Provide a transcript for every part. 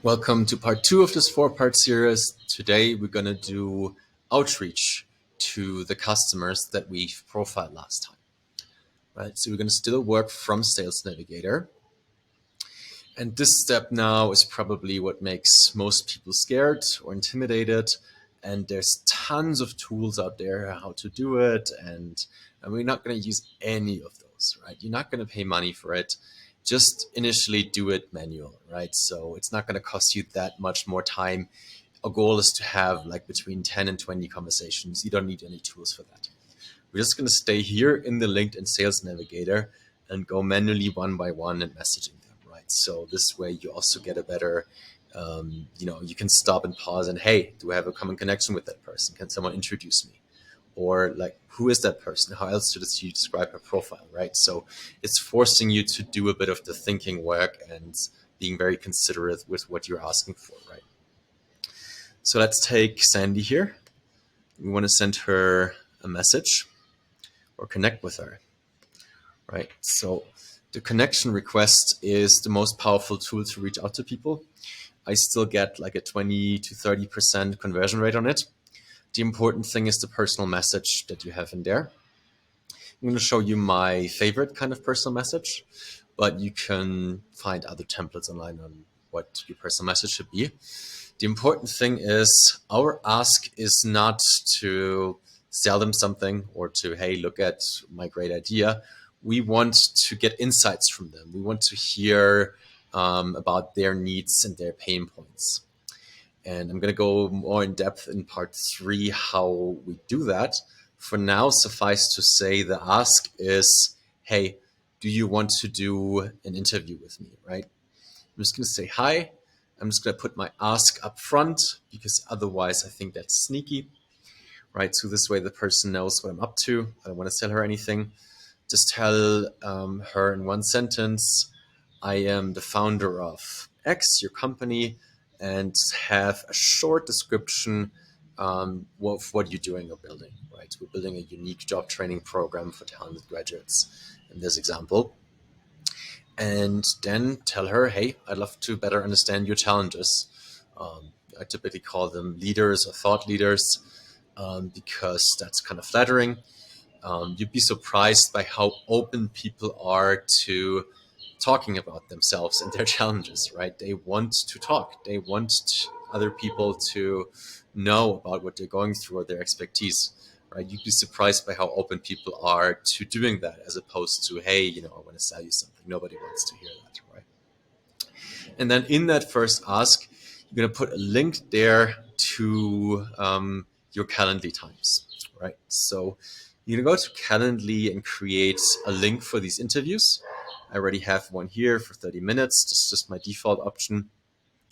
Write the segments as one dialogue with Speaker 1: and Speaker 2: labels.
Speaker 1: Welcome to part 2 of this 4-part series. Today we're going to do outreach to the customers that we've profiled last time. Right, so we're going to still work from Sales Navigator. And this step now is probably what makes most people scared or intimidated. And there's tons of tools out there how to do it. And we're not going to use any of those, right? You're not going to pay money for it. Just initially do it manual, right? So it's not going to cost you that much more time. Our goal is to have like between 10 and 20 conversations. You don't need any tools for that. We're just going to stay here in the LinkedIn Sales Navigator and go manually one by one and messaging them, right? So this way you also get a better, you can stop and pause and, hey, do I have a common connection with that person? Can someone introduce me? Or like, who is that person? How else should you describe her profile, right? So it's forcing you to do a bit of the thinking work and being very considerate with what you're asking for, right? So let's take Sandy here. We want to send her a message or connect with her, right? So the connection request is the most powerful tool to reach out to people. I still get like a 20 to 30% conversion rate on it. The important thing is the personal message that you have in there. I'm going to show you my favorite kind of personal message, but you can find other templates online on what your personal message should be. The important thing is our ask is not to sell them something or to, hey, look at my great idea. We want to get insights from them. We want to hear about their needs and their pain points. And I'm going to go more in depth in part 3 how we do that. For now, suffice to say the ask is, hey, do you want to do an interview with me, right? I'm just going to say hi. I'm just going to put my ask up front because otherwise I think that's sneaky, right? So this way the person knows what I'm up to. I don't want to sell her anything. Just tell her in one sentence, I am the founder of X, your company, and have a short description of what you're doing or building, right? We're building a unique job training program for talented graduates in this example. And then tell her, hey, I'd love to better understand your challenges. I typically call them leaders or thought leaders because that's kind of flattering. You'd be surprised by how open people are to talking about themselves and their challenges, right? They want to talk. They want other people to know about what they're going through or their expertise, right? You'd be surprised by how open people are to doing that as opposed to, hey, I want to sell you something. Nobody wants to hear that, right? And then in that first ask, you're going to put a link there to your Calendly times, right? So you're going to go to Calendly and create a link for these interviews. I already have one here for 30 minutes. This is just my default option.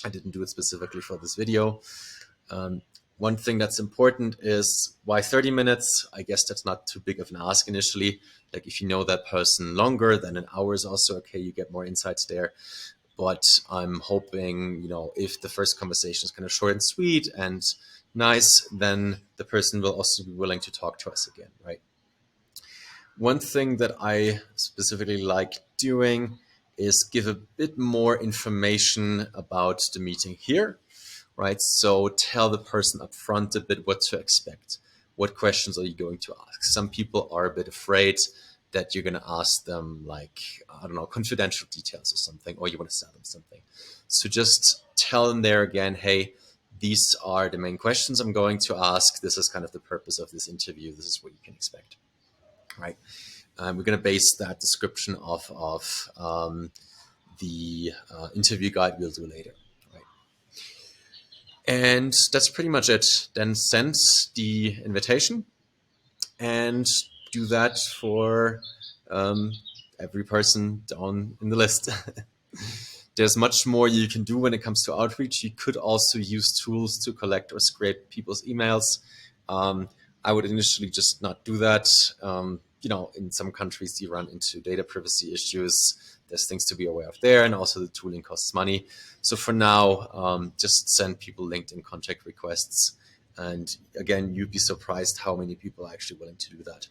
Speaker 1: I didn't do it specifically for this video. One thing that's important is why 30 minutes? I guess that's not too big of an ask initially. Like if you know that person longer, then an hour is also okay. You get more insights there. But I'm hoping, if the first conversation is kind of short and sweet and nice, then the person will also be willing to talk to us again, right? One thing that I specifically like doing is give a bit more information about the meeting here, right? So tell the person up front a bit what to expect. What questions are you going to ask? Some people are a bit afraid that you're going to ask them like, I don't know, confidential details or something, or you want to sell them something. So just tell them there again, hey, these are the main questions I'm going to ask. This is kind of the purpose of this interview. This is what you can expect, right? We're going to base that description off of the interview guide we'll do later. Right? And that's pretty much it. Then send the invitation and do that for every person down in the list. There's much more you can do when it comes to outreach. You could also use tools to collect or scrape people's emails. I would initially just not do that. In some countries you run into data privacy issues. There's things to be aware of there, and also the tooling costs money. So for now, just send people LinkedIn contact requests. And again, you'd be surprised how many people are actually willing to do that.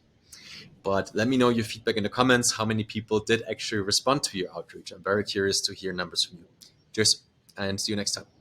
Speaker 1: But let me know your feedback in the comments. How many people did actually respond to your outreach? I'm very curious to hear numbers from you. Cheers. and see you next time.